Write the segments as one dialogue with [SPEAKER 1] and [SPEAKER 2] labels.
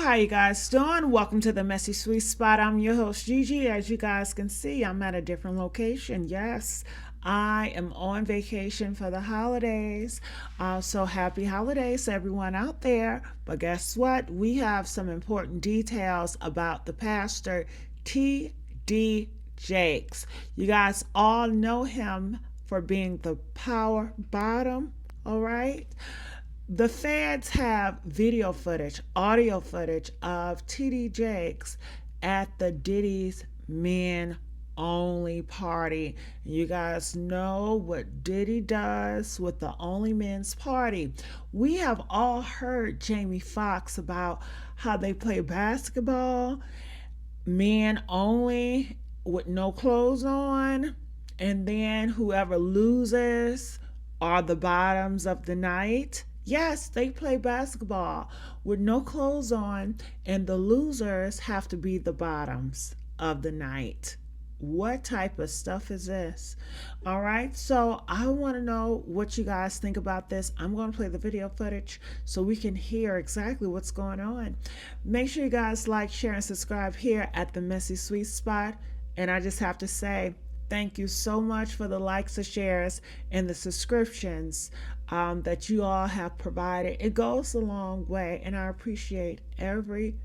[SPEAKER 1] how you guys doing? Welcome to the Messy Sweet Spot. I'm your host Gigi. As you guys can see, I'm at a different location. Yes, I am on vacation for the holidays. So happy holidays to everyone out there. But guess what? We have some important details about the pastor T.D. Jakes. You guys all know him for being the power bottom, all right? The feds have video footage, audio footage of T.D. Jakes at the Diddy's Men Only party. You guys know what Diddy does with the Only Men's party. We have all heard Jamie Foxx about how they play basketball, men only with no clothes on, and then whoever loses are the bottoms of the night. Yes, they play basketball with no clothes on, and the losers have to be the bottoms of the night. What type of stuff is this? All right, so I want to know what you guys think about this. I'm going to play the video footage so we can hear exactly what's going on. Make sure you guys like, share, and subscribe here at the Messy Sweet Spot. And I just have to say, thank you so much for the likes, the shares, and the subscriptions that you all have provided. It goes a long way, and I appreciate every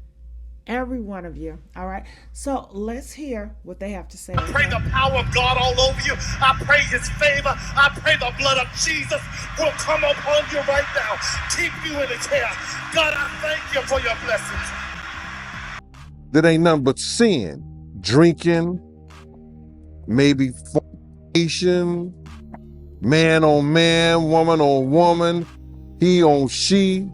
[SPEAKER 1] one of you. All right, so let's hear what they have to say.
[SPEAKER 2] I pray the power of God all over you. I pray his favor. I pray the blood of Jesus will come upon you right now. Keep you in his hair. God, I thank you for your blessings.
[SPEAKER 3] That ain't nothing but sin. Drinking, maybe fornication, man on man, woman on woman, he on she.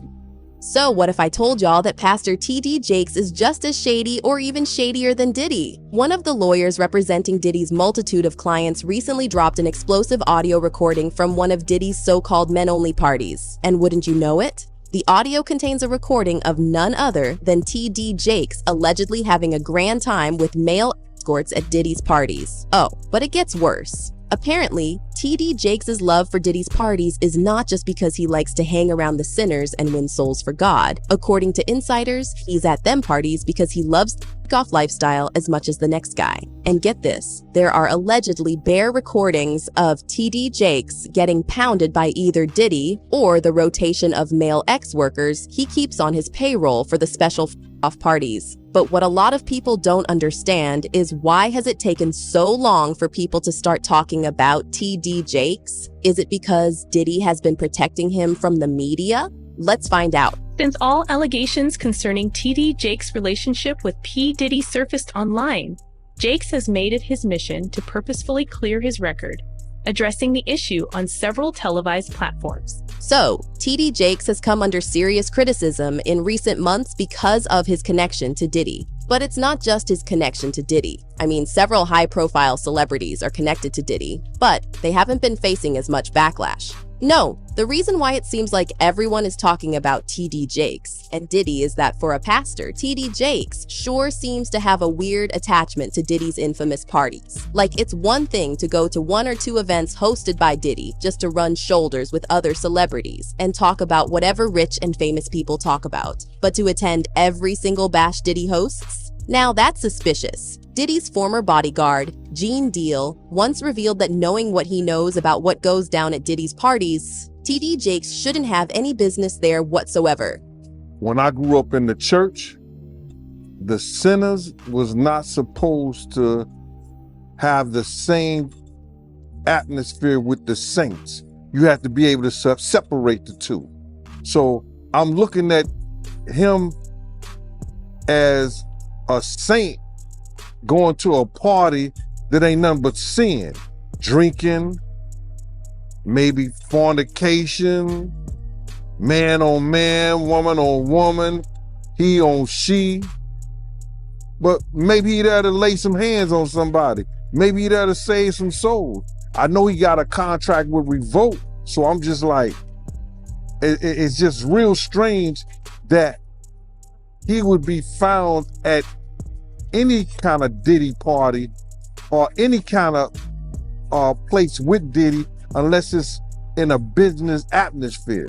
[SPEAKER 4] So what if I told y'all that Pastor T.D. Jakes is just as shady or even shadier than Diddy? One of the lawyers representing Diddy's multitude of clients recently dropped an explosive audio recording from one of Diddy's so-called men-only parties. And wouldn't you know it? The audio contains a recording of none other than T.D. Jakes allegedly having a grand time with male escorts at Diddy's parties. Oh, but it gets worse. Apparently, T.D. Jakes' love for Diddy's parties is not just because he likes to hang around the sinners and win souls for God. According to insiders, he's at them parties because he loves the off lifestyle as much as the next guy. And get this, there are allegedly bare recordings of T.D. Jakes getting pounded by either Diddy or the rotation of male ex-workers he keeps on his payroll for the special off parties. But what a lot of people don't understand is why has it taken so long for people to start talking about T.D. Jakes? Is it because Diddy has been protecting him from the media? Let's find out.
[SPEAKER 5] Since all allegations concerning T.D. Jakes' relationship with P. Diddy surfaced online, Jakes has made it his mission to purposefully clear his record, addressing the issue on several televised platforms.
[SPEAKER 4] So, T.D. Jakes has come under serious criticism in recent months because of his connection to Diddy. But it's not just his connection to Diddy. I mean, several high-profile celebrities are connected to Diddy, but they haven't been facing as much backlash. No, the reason why it seems like everyone is talking about T.D. Jakes and Diddy is that for a pastor, T.D. Jakes sure seems to have a weird attachment to Diddy's infamous parties. Like, it's one thing to go to one or two events hosted by Diddy just to run shoulders with other celebrities and talk about whatever rich and famous people talk about, but to attend every single bash Diddy hosts? Now that's suspicious. Diddy's former bodyguard, Gene Deal, once revealed that knowing what he knows about what goes down at Diddy's parties, T.D. Jakes shouldn't have any business there whatsoever.
[SPEAKER 3] When I grew up in the church, the sinners was not supposed to have the same atmosphere with the saints. You have to be able to separate the two. So I'm looking at him as a saint going to a party that ain't nothing but sin. Drinking, maybe fornication, man on man, woman on woman, he on she. But maybe he there to lay some hands on somebody. Maybe he there to save some souls. I know he got a contract with Revolt, so I'm just like, it's just real strange that he would be found at any kind of Diddy party or any kind of place with Diddy unless it's in a business atmosphere.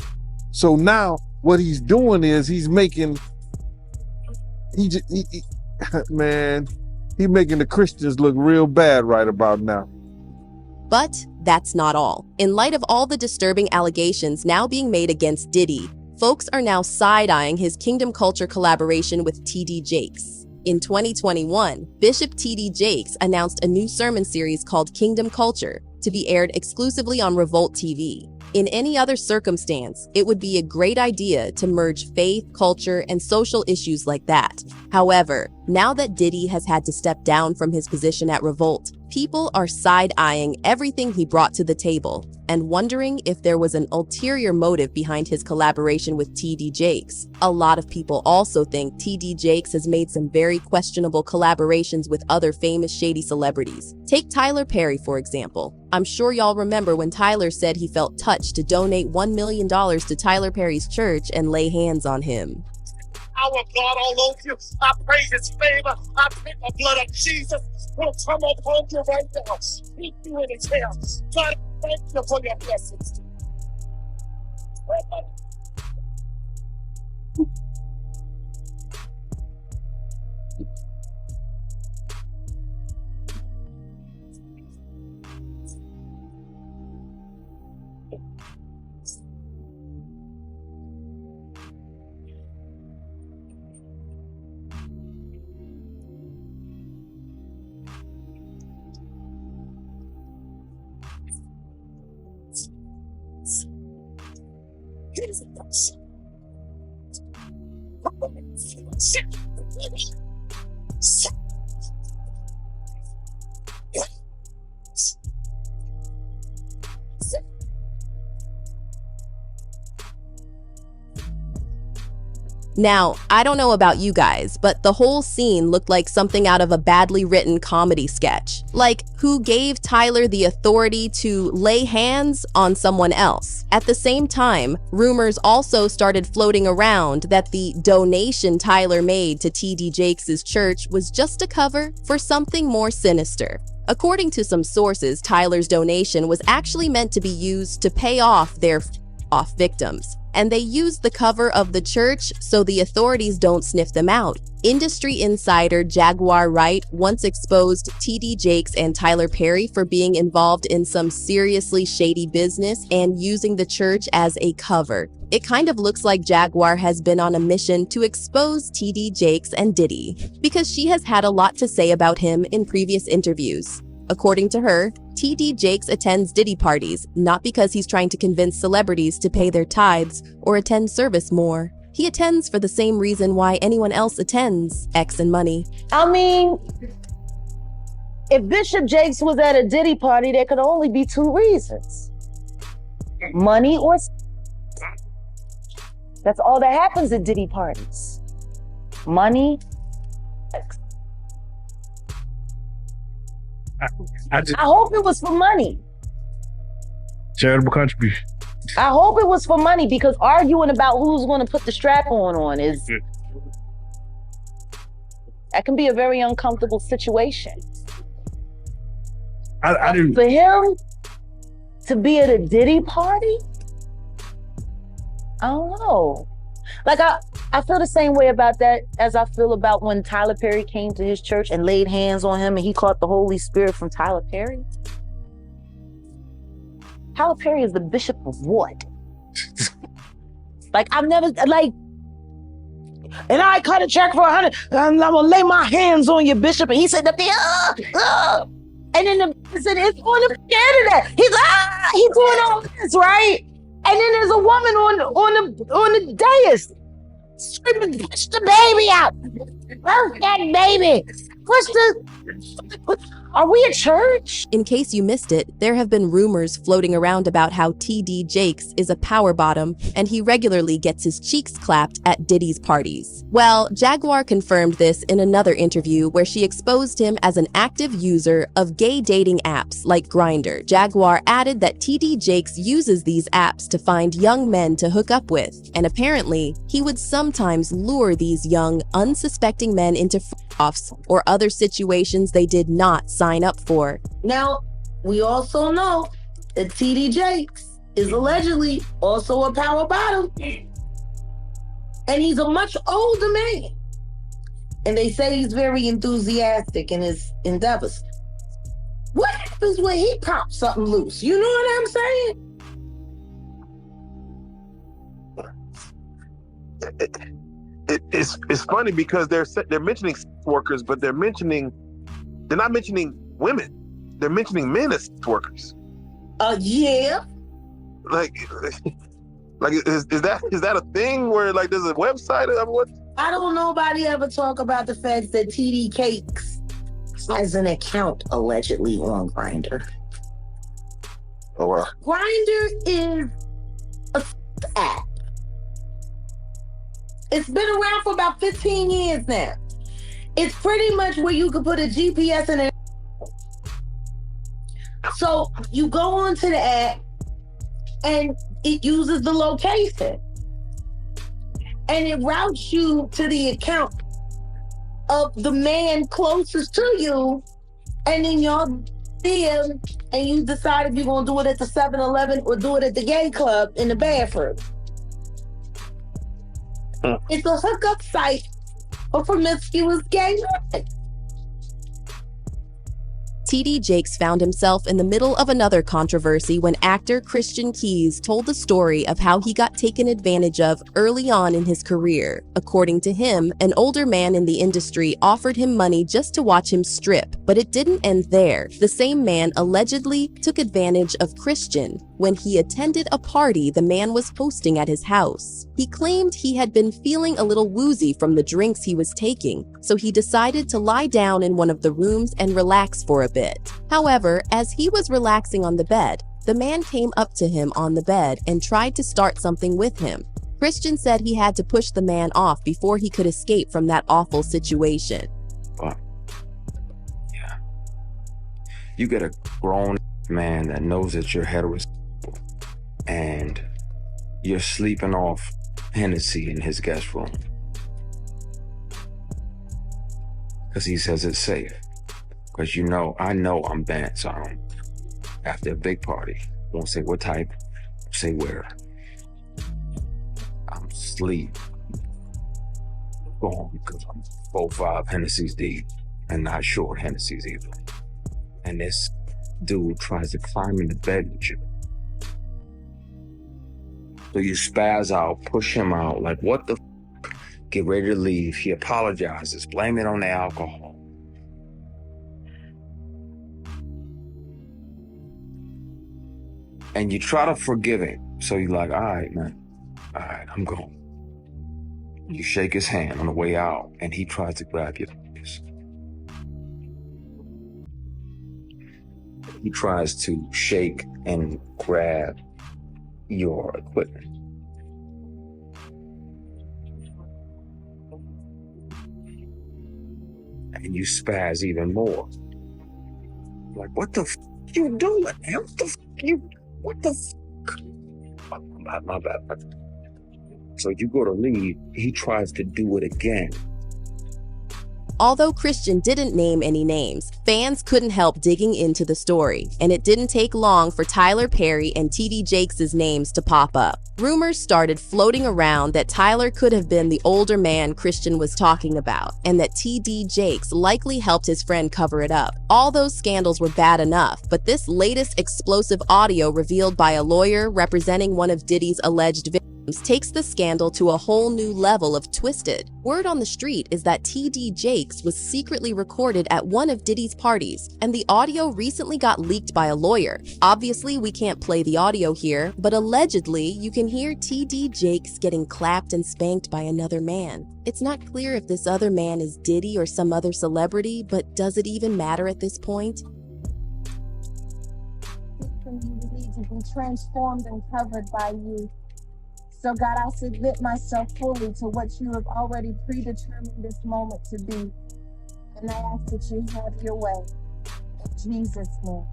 [SPEAKER 3] So now what he's doing is he's making Man, he making the Christians look real bad right about now.
[SPEAKER 4] But that's not all. In light of all the disturbing allegations now being made against Diddy, folks are now side-eyeing his Kingdom Culture collaboration with T.D. Jakes. In 2021, Bishop T.D. Jakes announced a new sermon series called Kingdom Culture to be aired exclusively on Revolt TV. In any other circumstance, it would be a great idea to merge faith, culture, and social issues like that. However, now that Diddy has had to step down from his position at Revolt, people are side-eyeing everything he brought to the table and wondering if there was an ulterior motive behind his collaboration with T.D. Jakes. A lot of people also think T.D. Jakes has made some very questionable collaborations with other famous shady celebrities. Take Tyler Perry, for example. I'm sure y'all remember when Tyler said he felt touched to donate $1 million to Tyler Perry's church and lay hands on him.
[SPEAKER 2] Our God all over you. I pray his favor. I pray the blood of Jesus will come upon you right now. Keep you in his hands. God, thank you for your blessings.
[SPEAKER 4] Now, I don't know about you guys, but the whole scene looked like something out of a badly written comedy sketch. Like, who gave Tyler the authority to lay hands on someone else? At the same time, rumors also started floating around that the donation Tyler made to T.D. Jakes' church was just a cover for something more sinister. According to some sources, Tyler's donation was actually meant to be used to pay off their victims, and they used the cover of the church so the authorities don't sniff them out. Industry insider Jaguar Wright once exposed T.D. Jakes and Tyler Perry for being involved in some seriously shady business and using the church as a cover. It kind of looks like Jaguar has been on a mission to expose T.D. Jakes and Diddy, because she has had a lot to say about him in previous interviews. According to her, T.D. Jakes attends Diddy parties, not because he's trying to convince celebrities to pay their tithes or attend service more. He attends for the same reason why anyone else attends, X and money.
[SPEAKER 6] I mean, if Bishop Jakes was at a Diddy party, there could only be two reasons. Money or sex. That's all that happens at Diddy parties. Money, sex. I hope it was for money.
[SPEAKER 7] Charitable contribution.
[SPEAKER 6] I hope it was for money, because arguing about who's going to put the strap on is... that can be a very uncomfortable situation.
[SPEAKER 7] I didn't...
[SPEAKER 6] For him to be at a Diddy party? I don't know. Like, I feel the same way about that as I feel about when Tyler Perry came to his church and laid hands on him and he caught the Holy Spirit from Tyler Perry. Tyler Perry is the bishop of what? Like, I've never, like, and I cut a check for 100, and I'm gonna lay my hands on you, bishop. And he said, and then the said, it's on the scared of that. He's doing all this, right? And then there's a woman on the dais screaming, push the baby out. Push that baby. Push the... Are we a church?
[SPEAKER 4] In case you missed it, there have been rumors floating around about how T.D. Jakes is a power bottom and he regularly gets his cheeks clapped at Diddy's parties. Well, Jaguar confirmed this in another interview where she exposed him as an active user of gay dating apps like Grindr. Jaguar added that T.D. Jakes uses these apps to find young men to hook up with, and apparently, he would sometimes lure these young, unsuspecting men into offs or other situations they did not sign up for.
[SPEAKER 6] Now, we also know that T.D. Jakes is allegedly also a power bottom. And he's a much older man. And they say he's very enthusiastic in his endeavors. What happens when he pops something loose? You know what I'm saying?
[SPEAKER 8] It's funny because they're mentioning sex workers, but they're not mentioning women. They're mentioning men as sex workers.
[SPEAKER 6] Yeah.
[SPEAKER 8] Like is that a thing where like there's a website of what?
[SPEAKER 6] I don't know nobody ever talk about the fact that TD Cakes has an account allegedly on Grindr.
[SPEAKER 8] Oh wow.
[SPEAKER 6] Grindr is a app. It's been around for about 15 years now. It's pretty much where you could put a GPS in it. So you go onto the app and it uses the location. And it routes you to the account of the man closest to you. And then y'all see him and you decide if you're going to do it at the 7-Eleven or do it at the gay club in the bathroom. It's a hookup site for promiscuous gay men.
[SPEAKER 4] TD Jakes found himself in the middle of another controversy when actor Christian Keys told the story of how he got taken advantage of early on in his career. According to him, an older man in the industry offered him money just to watch him strip, but it didn't end there. The same man allegedly took advantage of Christian when he attended a party the man was hosting at his house. He claimed he had been feeling a little woozy from the drinks he was taking, so he decided to lie down in one of the rooms and relax for a bit. However, as he was relaxing on the bed, the man came up to him on the bed and tried to start something with him. Christian said he had to push the man off before he could escape from that awful situation.
[SPEAKER 9] But, yeah. You get a grown man that knows that you're heterosexual and you're sleeping off Hennessy in his guest room because he says it's safe. Because I know I'm bent, so after a big party, won't say what type, say where. I'm asleep, gone because I'm 4-5 Hennessy's deep and not short Hennessy's either. And this dude tries to climb into bed with you. So you spaz out, push him out, like what the f***? Get ready to leave. He apologizes, blame it on the alcohol. And you try to forgive him. So you're like, all right, man. All right, I'm going. You shake his hand on the way out, and he tries to grab your face. He tries to shake and grab your equipment. And you spaz even more. Like, what the f*** you doing, man? What the fuck? My bad. So you go to leave, he tries to do it again.
[SPEAKER 4] Although Christian didn't name any names, fans couldn't help digging into the story, and it didn't take long for Tyler Perry and TD Jakes' names to pop up. Rumors started floating around that Tyler could have been the older man Christian was talking about, and that TD Jakes likely helped his friend cover it up. All those scandals were bad enough, but this latest explosive audio revealed by a lawyer representing one of Diddy's alleged victims takes the scandal to a whole new level of twisted. Word on the street is that TD Jakes was secretly recorded at one of Diddy's parties, and the audio recently got leaked by a lawyer. Obviously, we can't play the audio here, but allegedly, you can hear TD Jakes getting clapped and spanked by another man. It's not clear if this other man is Diddy or some other celebrity, but does it even matter at this point?
[SPEAKER 10] Need to be transformed and covered by you. So God, I submit myself fully to what you have already predetermined this moment to be. And I ask that you have your way. In Jesus' name.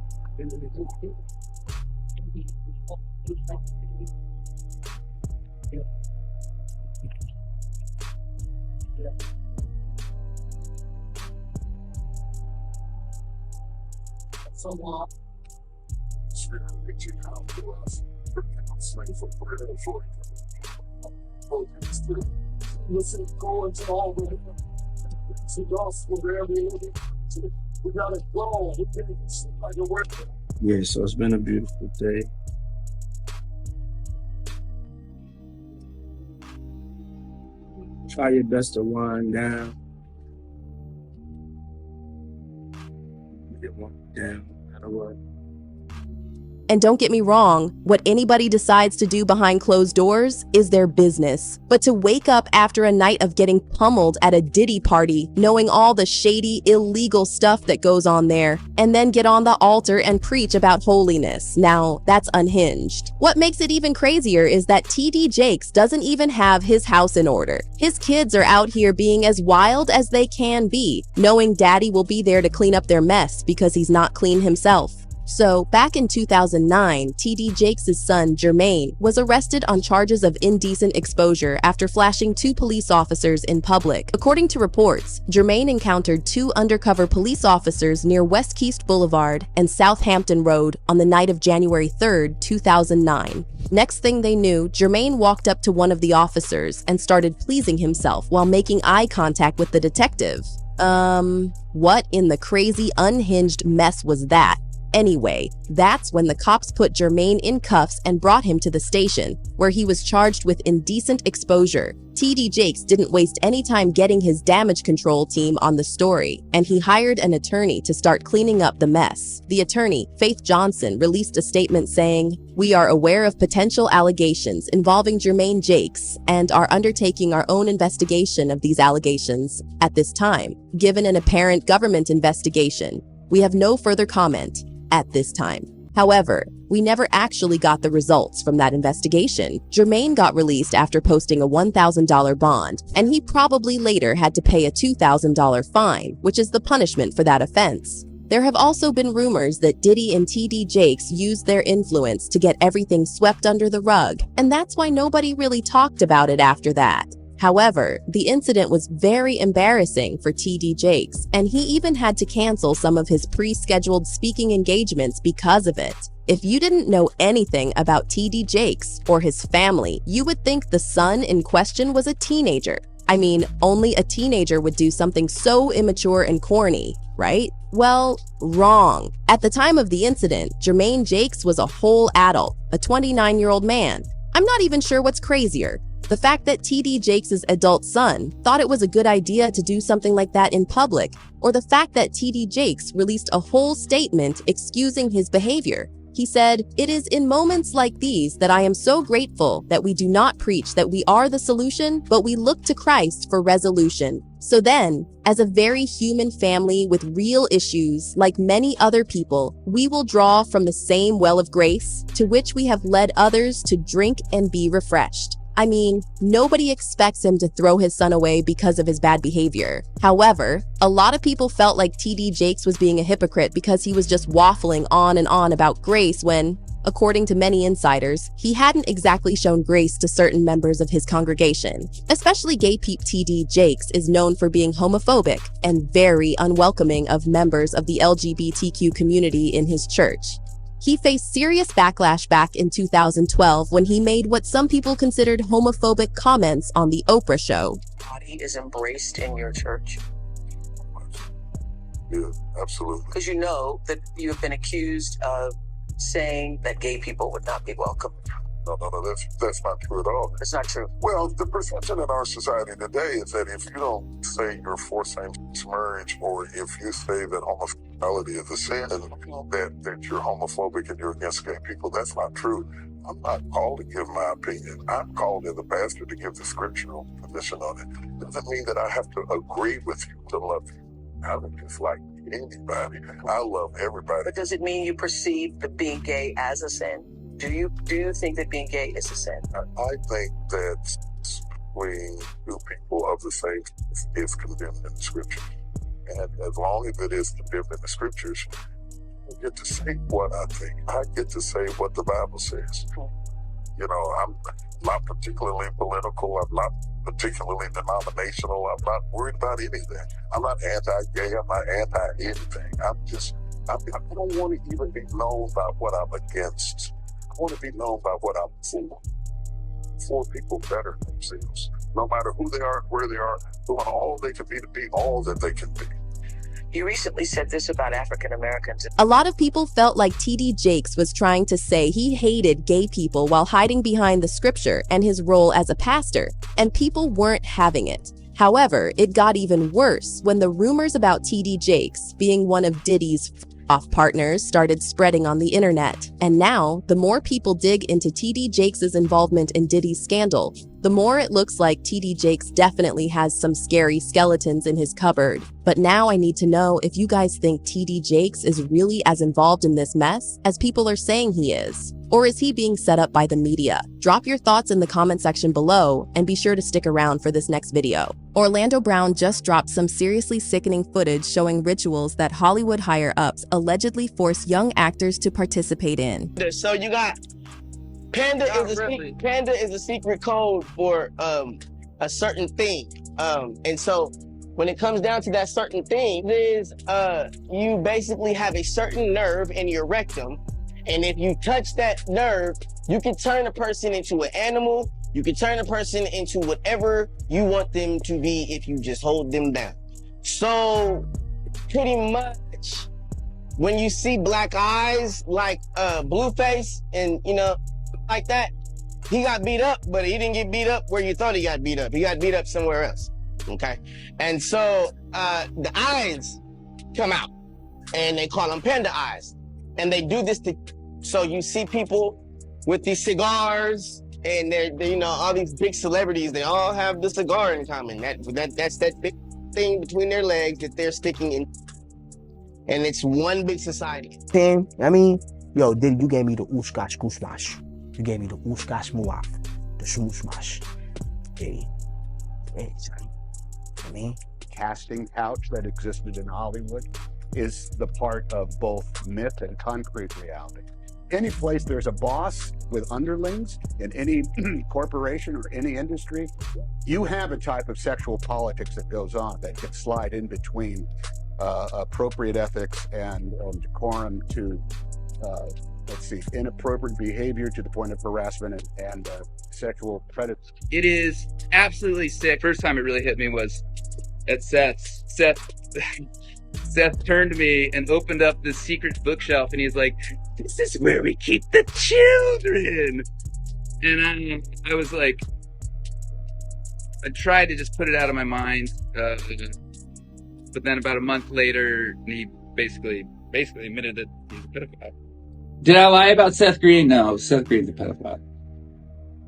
[SPEAKER 11] Listen, go into all the
[SPEAKER 9] Yeah, so it's been a beautiful day. Try your best to wind down. Get one down, no matter what.
[SPEAKER 4] And don't get me wrong, what anybody decides to do behind closed doors is their business. But to wake up after a night of getting pummeled at a Diddy party, knowing all the shady, illegal stuff that goes on there, and then get on the altar and preach about holiness, now that's unhinged. What makes it even crazier is that TD Jakes doesn't even have his house in order. His kids are out here being as wild as they can be, knowing daddy will be there to clean up their mess because he's not clean himself. So, back in 2009, TD Jakes' son, Jermaine, was arrested on charges of indecent exposure after flashing 2 police officers in public. According to reports, Jermaine encountered 2 undercover police officers near West Keast Boulevard and Southampton Road on the night of January 3, 2009. Next thing they knew, Jermaine walked up to one of the officers and started pleasing himself while making eye contact with the detective. What in the crazy, unhinged mess was that? Anyway, that's when the cops put Jermaine in cuffs and brought him to the station, where he was charged with indecent exposure. TD Jakes didn't waste any time getting his damage control team on the story, and he hired an attorney to start cleaning up the mess. The attorney, Faith Johnson, released a statement saying, "We are aware of potential allegations involving Jermaine Jakes and are undertaking our own investigation of these allegations. At this time, given an apparent government investigation, we have no further comment at this time." However, we never actually got the results from that investigation. Jermaine got released after posting a $1,000 bond, and he probably later had to pay a $2,000 fine, which is the punishment for that offense. There have also been rumors that Diddy and TD Jakes used their influence to get everything swept under the rug, and that's why nobody really talked about it after that. However, the incident was very embarrassing for TD Jakes, and he even had to cancel some of his pre-scheduled speaking engagements because of it. If you didn't know anything about TD Jakes or his family, you would think the son in question was a teenager. I mean, only a teenager would do something so immature and corny, right? Well, wrong. At the time of the incident, Jermaine Jakes was a whole adult, a 29-year-old man. I'm not even sure what's crazier. The fact that TD Jakes' adult son thought it was a good idea to do something like that in public, or the fact that TD Jakes released a whole statement excusing his behavior. He said, "It is in moments like these that I am so grateful that we do not preach that we are the solution, but we look to Christ for resolution." So then, as a very human family with real issues, like many other people, we will draw from the same well of grace to which we have led others to drink and be refreshed. I mean, nobody expects him to throw his son away because of his bad behavior. However, a lot of people felt like TD Jakes was being a hypocrite because he was just waffling on and on about grace when, according to many insiders, he hadn't exactly shown grace to certain members of his congregation. Especially gay peep TD Jakes is known for being homophobic and very unwelcoming of members of the LGBTQ community in his church. He faced serious backlash back in 2012 when he made what some people considered homophobic comments on The Oprah Show.
[SPEAKER 11] Body is embraced in your church.
[SPEAKER 12] Yeah, absolutely.
[SPEAKER 11] Because you know that you have been accused of saying that gay people would not be welcome.
[SPEAKER 12] No, that's not true at all.
[SPEAKER 11] It's not true.
[SPEAKER 12] Well, the perception in our society today is that if you don't say you're for same-sex marriage, or if you say that homosexuality is a sin, that you're homophobic and you're against gay people. That's not true. I'm not called to give my opinion. I'm called as a pastor to give the scriptural position on it. It doesn't mean that I have to agree with you to love you. I don't just like anybody. I love everybody.
[SPEAKER 11] But does it mean you perceive that being gay as a sin? Do you think that being gay is a sin?
[SPEAKER 12] I think that between two people of the same sex is condemned in the scriptures. And as long as it is condemned in the scriptures, I get to say what I think. I get to say what the Bible says. You know, I'm not particularly political. I'm not particularly denominational. I'm not worried about anything. I'm not anti-gay. I'm not anti-anything. I don't want to even be known by what I'm against. I want to be known by what I'm for. For people better themselves. no matter who they are, where they are, doing all they can be to be all that they can be.
[SPEAKER 11] You recently said this about African Americans.
[SPEAKER 4] A lot of people felt like TD Jakes was trying to say he hated gay people while hiding behind the scripture and his role as a pastor, and people weren't having it. However, it got even worse when the rumors about TD Jakes being one of Diddy's off partners started spreading on the internet. And now, the more people dig into TD Jakes' involvement in Diddy's scandal, the more it looks like TD Jakes definitely has some scary skeletons in his cupboard. But now I need to know if you guys think TD Jakes is really as involved in this mess as people are saying he is. Or is he being set up by the media? Drop your thoughts in the comment section below and be sure to stick around for this next video. Orlando Brown just dropped some seriously sickening footage showing rituals that Hollywood higher-ups allegedly force young actors to participate in.
[SPEAKER 13] So you got Panda is a secret code for a certain thing. And so when it comes down to that certain thing, is you basically have a certain nerve in your rectum. And if you touch that nerve, you can turn a person into an animal. You can turn a person into whatever you want them to be if you just hold them down. So pretty much when you see black eyes like Blueface and, you know, like that, he got beat up, but he didn't get beat up where you thought he got beat up. He got beat up somewhere else, okay? And so the eyes come out and they call them panda eyes. And they do this so you see people with these cigars and they're you know, all these big celebrities, they all have the cigar in common. That's that big thing between their legs that they're sticking in. And it's one big society.
[SPEAKER 6] I mean, yo, Diddy, you gave me the ooshkash kusmash. You gave me the ooshkash muaf, the shmooshmash. Hey, son. I mean,
[SPEAKER 14] casting couch that existed in Hollywood is the part of both myth and concrete reality. Any place there's a boss with underlings in any corporation or any industry, you have a type of sexual politics that goes on that can slide in between appropriate ethics and decorum to, inappropriate behavior to the point of harassment and sexual predators.
[SPEAKER 15] It is absolutely sick. First time it really hit me was at Seth's. Seth turned to me and opened up this secret bookshelf and he's like, "This is where we keep the children." And I was like, I tried to just put it out of my mind. But then about a month later, he basically admitted that he's a pedophile.
[SPEAKER 16] Did I lie about Seth Green? No, Seth Green's a pedophile.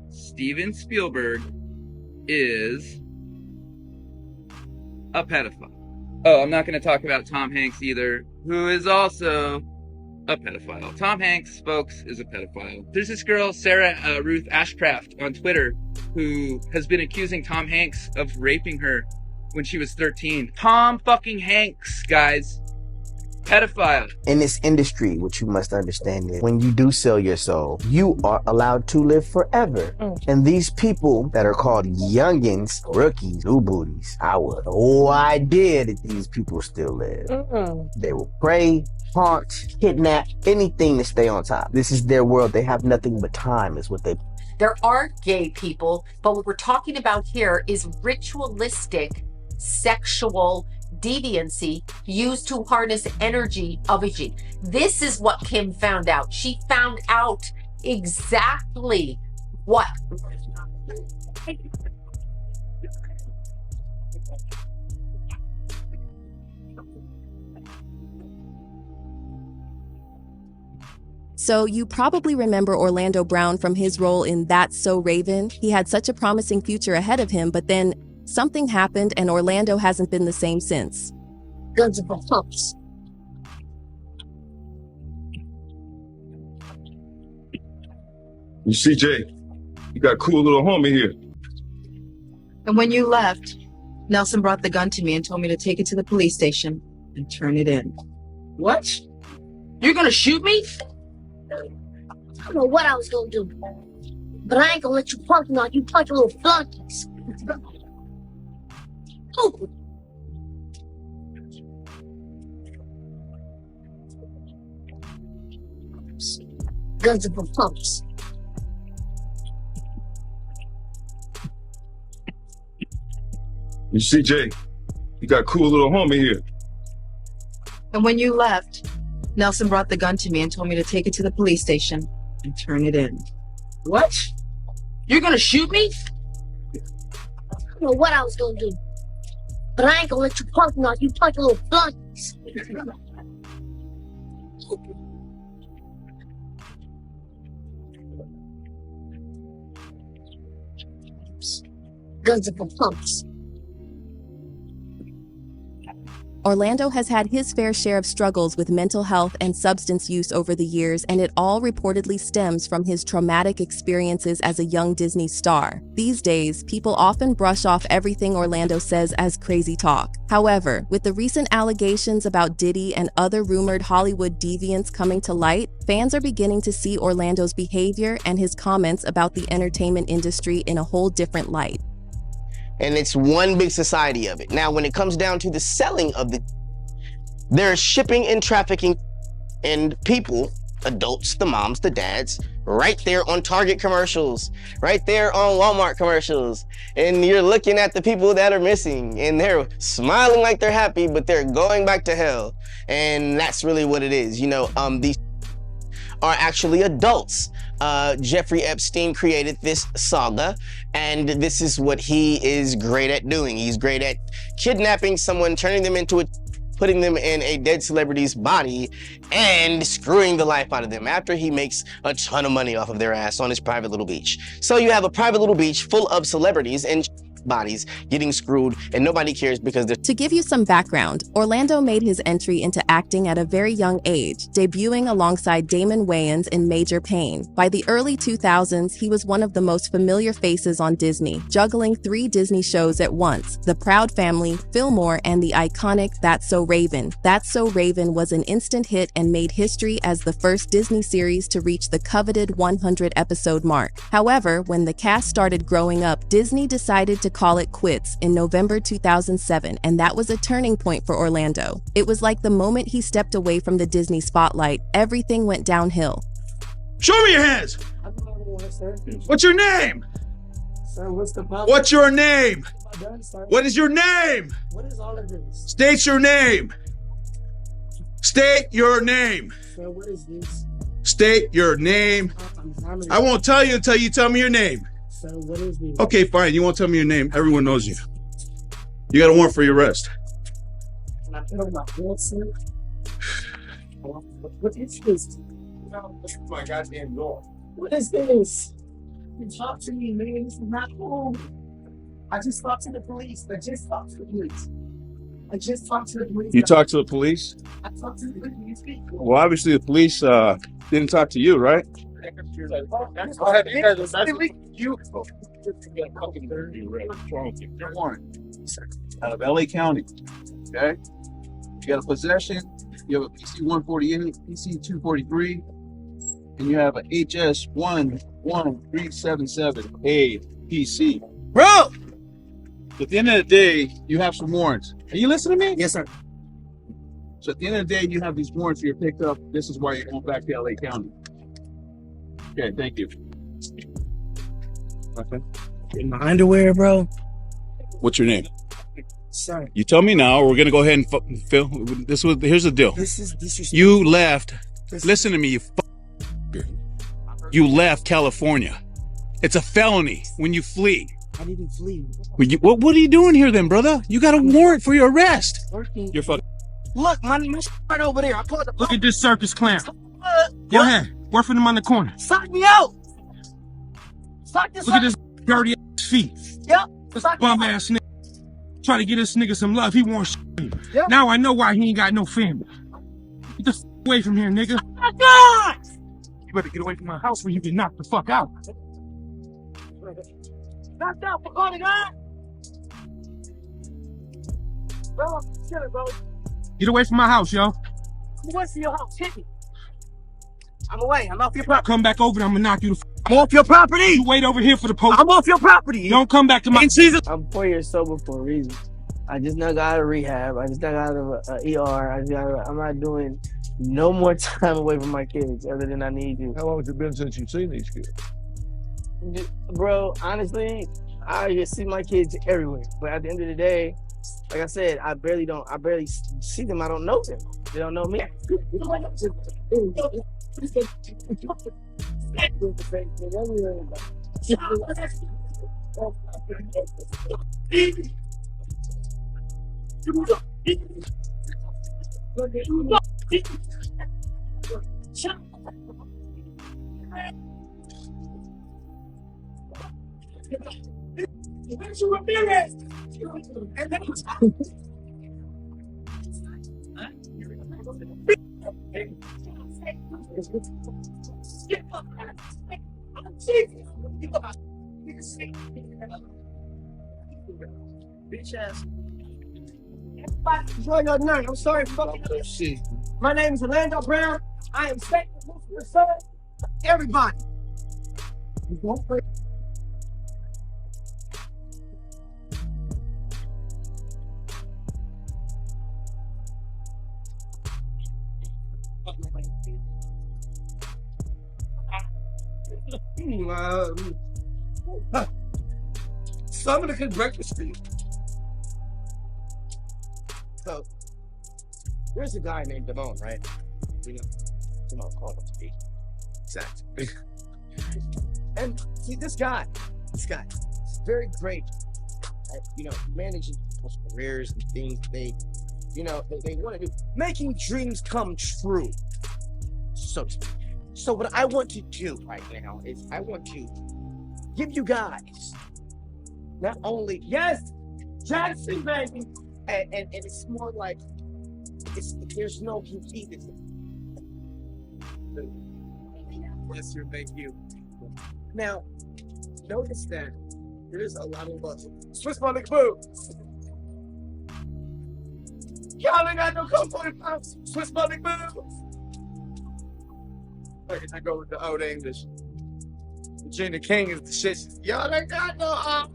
[SPEAKER 15] Steven Spielberg is a pedophile. Oh, I'm not going to talk about Tom Hanks either, who is also a pedophile. Tom Hanks, folks, is a pedophile. There's this girl, Sarah Ruth Ashcraft, on Twitter, who has been accusing Tom Hanks of raping her when she was 13. Tom fucking Hanks, guys. Pedophile.
[SPEAKER 17] In this industry, what you must understand is when you do sell your soul, you are allowed to live forever. And these people that are called youngins, rookies, new booties, I would no idea that these people still live. They will prey, haunt, kidnap, anything to stay on top. This is their world. They have nothing but time is what they...
[SPEAKER 18] There are gay people, but what we're talking about here is ritualistic sexual deviancy used to harness energy of a gene. This is what Kim found out. She found out exactly what.
[SPEAKER 4] So you probably remember Orlando Brown from his role in That's So Raven. He had such a promising future ahead of him, but then something happened and Orlando hasn't been the same since.
[SPEAKER 19] Guns of pumps.
[SPEAKER 20] You see, Jay, you got a cool little homie here.
[SPEAKER 21] And when you left, Nelson brought the gun to me and told me to take it to the police station and turn it in.
[SPEAKER 19] What?
[SPEAKER 21] You're gonna shoot me?
[SPEAKER 19] I don't know what I was gonna do, but I ain't gonna let you punk me like you punch little flunkies. Oh. Guns of pumps.
[SPEAKER 20] You see, Jay, you got a cool little homie here.
[SPEAKER 21] And when you left, Nelson brought the gun to me and told me to take it to the police station and turn it in.
[SPEAKER 19] What? You're gonna shoot me? I don't know what I was gonna do. But I ain't gonna let you punk me like you punch little flunkies. Guns are for punks.
[SPEAKER 4] Orlando has had his fair share of struggles with mental health and substance use over the years, and it all reportedly stems from his traumatic experiences as a young Disney star. These days, people often brush off everything Orlando says as crazy talk. However, with the recent allegations about Diddy and other rumored Hollywood deviants coming to light, fans are beginning to see Orlando's behavior and his comments about the entertainment industry in a whole different light.
[SPEAKER 13] And it's one big society of it. Now, when it comes down to the selling of there's shipping and trafficking and people, adults, the moms, the dads, right there on Target commercials, right there on Walmart commercials. And you're looking at the people that are missing and they're smiling like they're happy, but they're going back to hell. And that's really what it is. You know, these are actually adults. Jeffrey Epstein created this saga, and this is what he is great at doing. He's great at kidnapping someone, turning them into putting them in a dead celebrity's body and screwing the life out of them after he makes a ton of money off of their ass on his private little beach. So you have a private little beach full of celebrities and bodies getting screwed, and nobody cares because they're...
[SPEAKER 4] To give you some background, Orlando made his entry into acting at a very young age, debuting alongside Damon Wayans in Major Pain. By the early 2000s, he was one of the most familiar faces on Disney, juggling 3 Disney shows at once: The Proud Family, Fillmore, and the iconic That's So Raven. That's So Raven was an instant hit and made history as the first Disney series to reach the coveted 100-episode mark. However, when the cast started growing up, Disney decided to call it quits in November 2007, and that was a turning point for Orlando. It was like the moment he stepped away from the Disney spotlight, everything went downhill.
[SPEAKER 1] Show me your hands! What's your name?
[SPEAKER 22] Sir, what's the problem?
[SPEAKER 1] What's your name? What is your name?
[SPEAKER 22] What is all of this?
[SPEAKER 1] State your name. State your name.
[SPEAKER 22] Sir, what is this?
[SPEAKER 1] State your name. I won't tell you until you tell me your name.
[SPEAKER 22] Sir, what is this?
[SPEAKER 1] Okay, fine. You won't tell me your name. Everyone knows you. You got a warrant for your arrest.
[SPEAKER 22] Can I put on my bill, sir? What is this?
[SPEAKER 1] This is my goddamn door.
[SPEAKER 22] What is this? You talk to me, man. This is not cool. I just talked to the police. I just talked to the police.
[SPEAKER 1] You talked to the police?
[SPEAKER 22] I talked to the police.
[SPEAKER 1] Well, obviously the police didn't talk to you, right? Go ahead. You're warrant out of LA County. Okay? You got a possession. You have a PC 148, PC 243, and you have a HS 11377A PC. Bro! At the end of the day, you have some warrants. Are you listening to me?
[SPEAKER 22] Yes, sir.
[SPEAKER 1] So at the end of the day, you have these warrants you're picked up. This is why you're going back to LA County. Okay, thank you. Okay.
[SPEAKER 22] In my underwear, bro.
[SPEAKER 1] What's your name?
[SPEAKER 22] Sir.
[SPEAKER 1] You tell me now, or we're gonna go ahead and Phil. Here's the deal.
[SPEAKER 22] This is disrespectful.
[SPEAKER 1] You left. Listen to me, you left California. It's a felony when you flee.
[SPEAKER 22] I didn't flee.
[SPEAKER 1] What are you doing here then, brother? You got a warrant for your arrest. You're fucking.
[SPEAKER 22] Look, my right over there. I pulled the.
[SPEAKER 1] Look at this circus clown. Go ahead. Work for them on the corner.
[SPEAKER 22] Sock me out. Sock this.
[SPEAKER 1] Look at this dirty ass feet.
[SPEAKER 22] Yep.
[SPEAKER 1] This bum ass nigga. Try to get this nigga some love. He wants you. Yep. Now I know why he ain't got no family. Get the away from here, nigga.
[SPEAKER 22] Oh my God!
[SPEAKER 1] You better get away from my house where you get knocked the fuck out.
[SPEAKER 22] Knocked out for calling God. Bro, I'm chilling, bro.
[SPEAKER 1] Get away from my house, yo.
[SPEAKER 22] I'm away from your house. Hit me. I'm away. I'm off your property.
[SPEAKER 1] Come back over there. I'm gonna knock you the
[SPEAKER 22] I'm off your property.
[SPEAKER 1] You wait over here for the police.
[SPEAKER 22] I'm off your property.
[SPEAKER 1] Don't come back to my season.
[SPEAKER 13] I'm 4 years sober for a reason. I just now got out of rehab. I just now got out of ER. I'm not doing no more time away from my kids other than I need to.
[SPEAKER 3] How long has it been since you've seen these kids?
[SPEAKER 13] Bro, honestly, I just see my kids everywhere. But at the end of the day, like I said, I barely see them. I don't know them. They don't know me.
[SPEAKER 22] Bitch ass. Enjoy your night. I'm sorry for fucking up. My name is Orlando Brown. I am Satan, Lucifer's son. Everybody. Don't break. So I'm gonna cook breakfast for you.
[SPEAKER 13] So there's a guy named Damone, right? You know, Damone called him to be exact. And see, this guy is very great at, you know, managing people's careers and things they want to do, making dreams come true. So what I want to do right now is I want to give you guys not only
[SPEAKER 22] Jackson, baby.
[SPEAKER 13] and it's more like there's no completeness.
[SPEAKER 22] Yes, sir. Thank you.
[SPEAKER 13] Now, notice that there's a lot of love. Swiss Money Boo. Y'all ain't got no code 45. Swiss Money Boo.
[SPEAKER 22] I go with the old English. Virginia King is the shit. Y'all ain't got no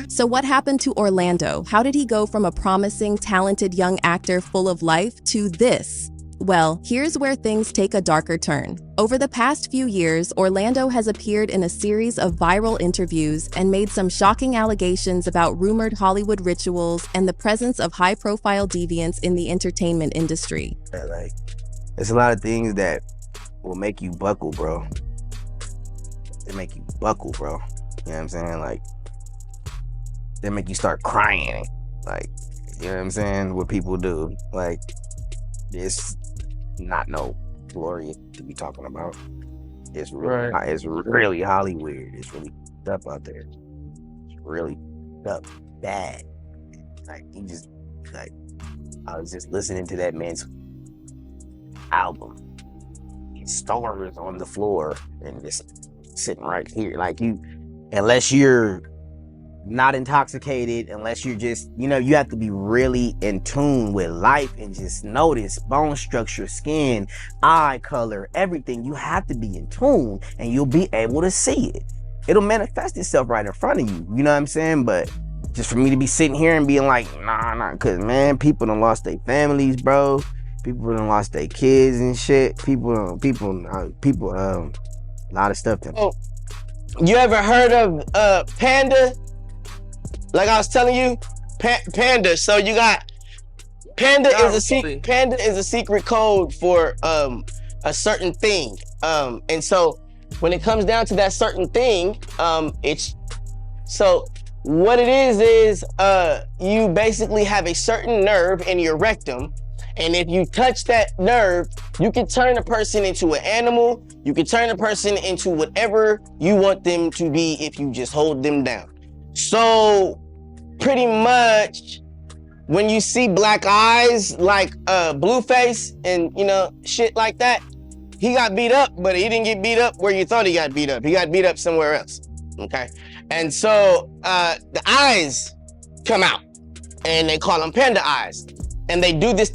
[SPEAKER 4] So what happened to Orlando? How did he go from a promising, talented young actor full of life to this? Well, here's where things take a darker turn. Over the past few years, Orlando has appeared in a series of viral interviews and made some shocking allegations about rumored Hollywood rituals and the presence of high-profile deviants in the entertainment industry.
[SPEAKER 17] Like, there's a lot of things that will make you buckle, bro. They make you buckle, bro. You know what I'm saying? Like, they make you start crying. Like, you know what I'm saying? What people do. Like, it's not no glory to be talking about. It's really, it's really Hollywood. It's really up out there. It's really up bad. Like, he just, like, I was just listening to that man's album. His stars on the floor and just sitting right here. Like, you, unless you're not intoxicated, unless you're just, you know, you have to be really in tune with life and just notice bone structure, skin, eye color, everything. You have to be in tune and you'll be able to see it. It'll manifest itself right in front of you. You know what I'm saying? But just for me to be sitting here and being like, nah, cause man, people done lost their families, bro. People done lost their kids and shit. People, a lot of stuff.
[SPEAKER 13] You ever heard of Panda? Like I was telling you, Panda. So you got Panda is a secret code for a certain thing. And so when it comes down to that certain thing, it's so what it is you basically have a certain nerve in your rectum. And if you touch that nerve, you can turn a person into an animal. You can turn a person into whatever you want them to be if you just hold them down. So pretty much when you see black eyes like Blueface and, you know, shit like that, he got beat up, but he didn't get beat up where you thought he got beat up. He got beat up somewhere else, okay? And so the eyes come out and they call them panda eyes. And they do this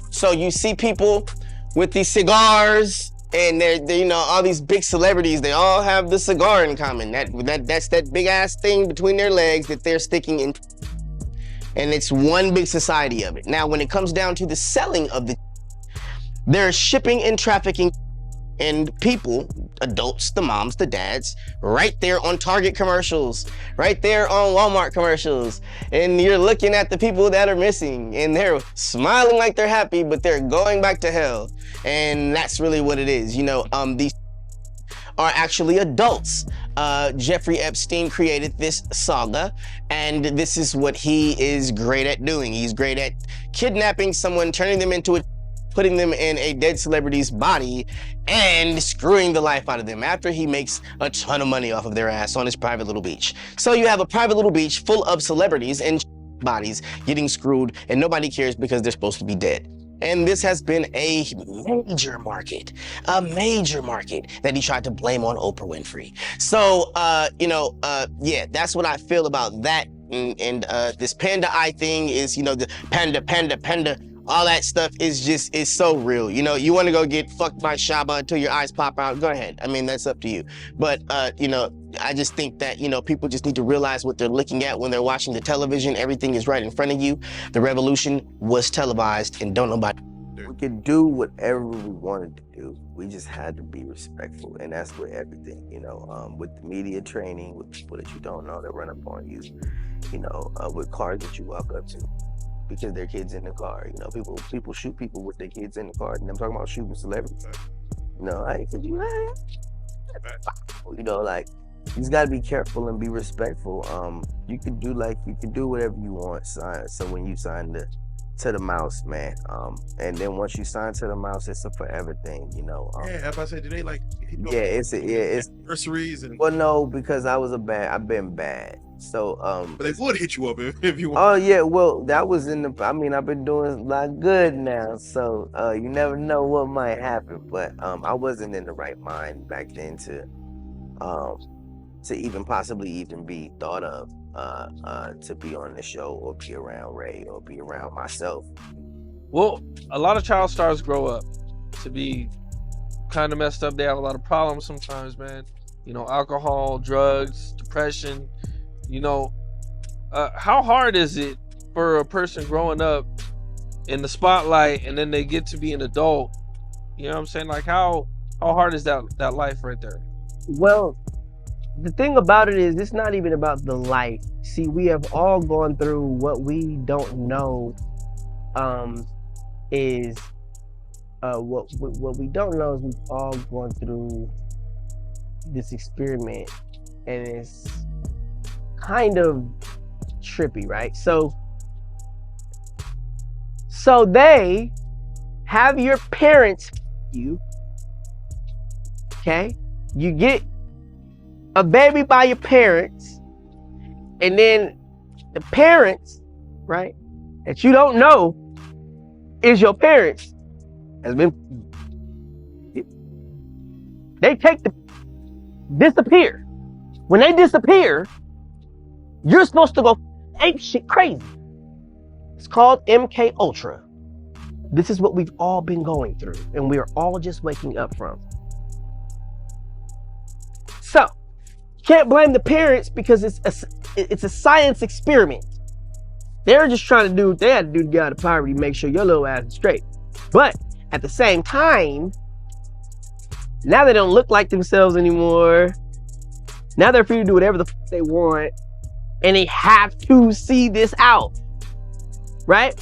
[SPEAKER 13] so you see people with these cigars and they're you know, all these big celebrities, they all have the cigar in common. That's that big ass thing between their legs that they're sticking in. And it's one big society of it. Now, when it comes down to the selling of there's shipping and trafficking. and people, adults, the moms, the dads, right there on Target commercials, right there on Walmart commercials. And you're looking at the people that are missing and they're smiling like they're happy, but they're going back to hell. And that's really what it is. You know, these are actually adults. Jeffrey Epstein created this saga, and this is what he is great at doing. He's great at kidnapping someone, turning them into putting them in a dead celebrity's body and screwing the life out of them after he makes a ton of money off of their ass on his private little beach. So you have a private little beach full of celebrities and bodies getting screwed, and nobody cares because they're supposed to be dead. And this has been a major market that he tried to blame on Oprah Winfrey. So, yeah, that's what I feel about that. And this panda eye thing is, you know, the panda, all that stuff is so real. You know, you want to go get fucked by Shaba until your eyes pop out, go ahead. I mean, that's up to you. But, you know, I just think that, you know, people just need to realize what they're looking at when they're watching the television. Everything is right in front of you. The revolution was televised, and don't nobody.
[SPEAKER 17] We could do whatever we wanted to do. We just had to be respectful, and that's with everything, you know, with the media training, with people that you don't know that run up on you, you know, with cars that you walk up to because their kids in the car. You know, people shoot people with their kids in the car, and I'm talking about shooting celebrities. You know, like, you know, like, you just gotta be careful and be respectful. You could do whatever you want. So when you sign to the mouse, man, and then once you sign to the mouse, it's a forever thing, you know.
[SPEAKER 20] Yeah, if I said, do they like?
[SPEAKER 17] It's
[SPEAKER 20] anniversaries and.
[SPEAKER 17] Well, no, because I've been bad. So
[SPEAKER 20] But they would hit you up if you want.
[SPEAKER 17] Oh yeah, well that was I've been doing a lot good now, so you never know what might happen. But I wasn't in the right mind back then to even possibly even be thought of to be on the show or be around Ray or be around myself.
[SPEAKER 2] Well, a lot of child stars grow up to be kind of messed up. They have a lot of problems sometimes, man. You know, alcohol, drugs, depression. You know, how hard is it for a person growing up in the spotlight and then they get to be an adult? You know what I'm saying? Like, how hard is that life right there?
[SPEAKER 6] Well, the thing about it is, it's not even about the light. See, we have all gone through what we don't know. What we don't know is we've all gone through this experiment, and it's kind of trippy, right? So they have your parents, okay? You get a baby by your parents, and then the parents, right, that you don't know is your parents, they disappear. When they disappear, you're supposed to go ape shit crazy. It's called MK Ultra. This is what we've all been going through, and we are all just waking up from. So, you can't blame the parents because it's a science experiment. They're just trying to do what they had to do to get out of poverty, make sure your little ass is straight. But at the same time, now they don't look like themselves anymore. Now they're free to do whatever the fuck they want, and they have to see this out, right?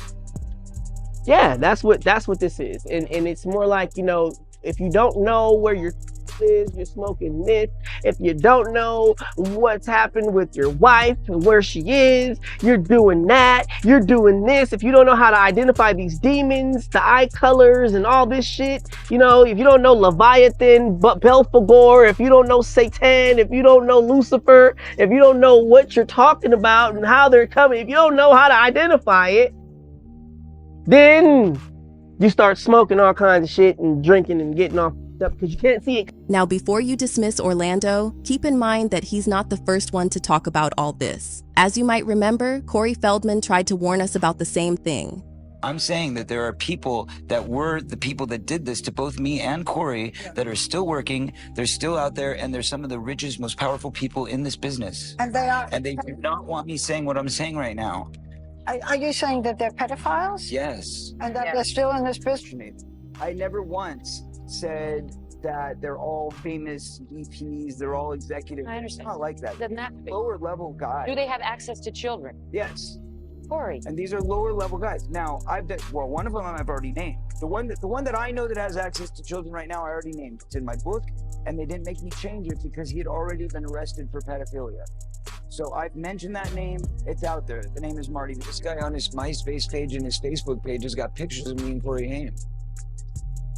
[SPEAKER 6] Yeah, that's what this is, and it's more like, you know, if you don't know where your is, you're smoking this. If you don't know what's happened with your wife and where she is, you're doing that. You're doing this. If you don't know how to identify these demons, the eye colors and all this shit, you know, if you don't know Leviathan, Belphegor, if you don't know Satan, if you don't know Lucifer, if you don't know what you're talking about and how they're coming, if you don't know how to identify it, then you start smoking all kinds of shit and drinking and getting off up because you can't see it.
[SPEAKER 4] Now, before you dismiss Orlando, keep in mind that he's not the first one to talk about all this. As you might remember, Corey Feldman tried to warn us about the same thing.
[SPEAKER 5] I'm saying that there are people that were the people that did this to both me and Corey that are still working, they're still out there, and they're some of the richest, most powerful people in this business.
[SPEAKER 23] And they are.
[SPEAKER 5] And they do not want me saying what I'm saying right now.
[SPEAKER 23] Are you saying that they're pedophiles?
[SPEAKER 5] Yes.
[SPEAKER 23] And that they're still in this business?
[SPEAKER 5] I never once said
[SPEAKER 7] that they're all famous VPs, they're all executives.
[SPEAKER 8] I understand.
[SPEAKER 7] It's not like that.
[SPEAKER 8] Doesn't have to be.
[SPEAKER 7] Lower level guys.
[SPEAKER 8] Do they have access to children?
[SPEAKER 7] Yes.
[SPEAKER 8] Corey.
[SPEAKER 7] And these are lower level guys. Now, one of them I've already named. The one that I know that has access to children right now, I already named. It's in my book, and they didn't make me change it because he had already been arrested for pedophilia. So I've mentioned that name. It's out there. The name is Marty. This guy on his MySpace page and his Facebook page has got pictures of me and Corey Haim.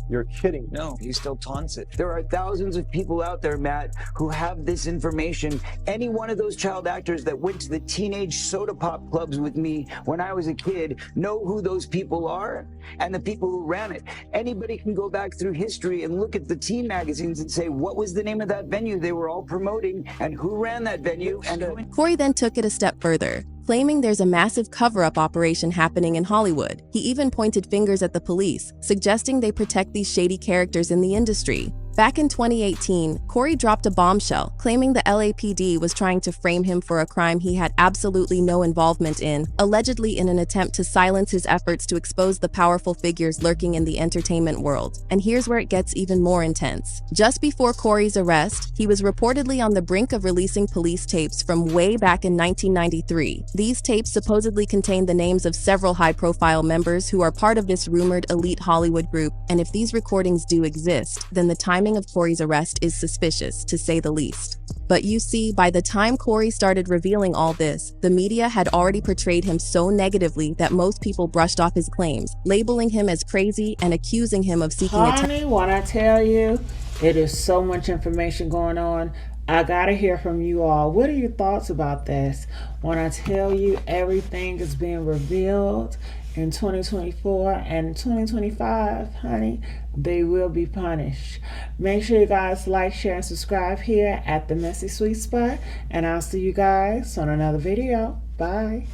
[SPEAKER 10] You're kidding.
[SPEAKER 7] No, he still taunts it. There are thousands of people out there, Matt, who have this information. Any one of those child actors that went to the teenage soda pop clubs with me when I was a kid know who those people are and the people who ran it. Anybody can go back through history and look at the teen magazines and say, what was the name of that venue they were all promoting and who ran that venue? And
[SPEAKER 4] Corey then took it a step further, claiming there's a massive cover-up operation happening in Hollywood. He even pointed fingers at the police, suggesting they protect these shady characters in the industry. Back in 2018, Corey dropped a bombshell, claiming the LAPD was trying to frame him for a crime he had absolutely no involvement in, allegedly in an attempt to silence his efforts to expose the powerful figures lurking in the entertainment world. And here's where it gets even more intense. Just before Corey's arrest, he was reportedly on the brink of releasing police tapes from way back in 1993. These tapes supposedly contain the names of several high-profile members who are part of this rumored elite Hollywood group, and if these recordings do exist, then the timing of Corey's arrest is suspicious, to say the least. But you see, by the time Corey started revealing all this, the media had already portrayed him so negatively that most people brushed off his claims, labeling him as crazy and accusing him of seeking attention.
[SPEAKER 24] Honey, when I tell you, it is so much information going on. I gotta hear from you all. What are your thoughts about this? When I tell you everything is being revealed in 2024 and 2025, honey, they will be punished. Make sure you guys like, share, and subscribe here at The Messy Sweet Spot, and I'll see you guys on another video. Bye.